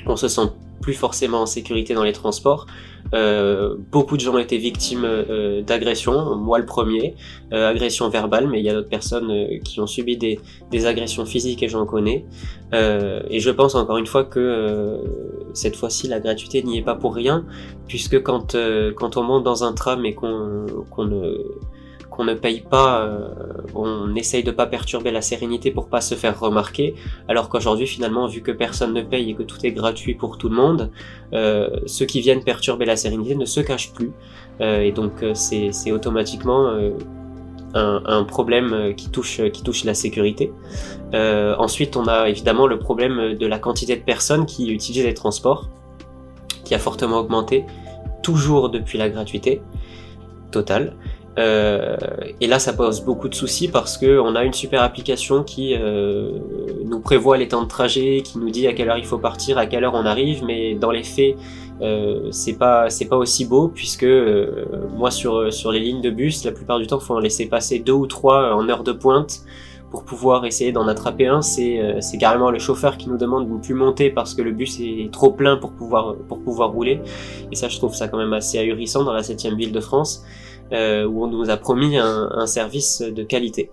on se sent plus forcément en sécurité dans les transports. Beaucoup de gens ont été victimes d'agressions, moi le premier, agressions verbales, mais il y a d'autres personnes qui ont subi des agressions physiques et j'en connais. Et je pense encore une fois que cette fois-ci la gratuité n'y est pas pour rien, puisque quand on monte dans un tram et qu'on ne paye pas, on essaye de pas perturber la sérénité pour pas se faire remarquer, alors qu'aujourd'hui finalement vu que personne ne paye et que tout est gratuit pour tout le monde, ceux qui viennent perturber la sérénité ne se cachent plus, et donc c'est automatiquement un problème qui touche la sécurité. Ensuite on a évidemment le problème de la quantité de personnes qui utilisent les transports, qui a fortement augmenté, toujours depuis la gratuité totale. Et là ça pose beaucoup de soucis parce que on a une super application qui nous prévoit les temps de trajet, qui nous dit à quelle heure il faut partir, à quelle heure on arrive, mais dans les faits c'est pas aussi beau, puisque moi sur les lignes de bus la plupart du temps faut en laisser passer 2 ou 3 en heure de pointe pour pouvoir essayer d'en attraper un. C'est carrément le chauffeur qui nous demande de ne plus monter parce que le bus est trop plein pour pouvoir rouler, et ça je trouve ça quand même assez ahurissant dans la 7e ville de France, où on nous a promis un service de qualité.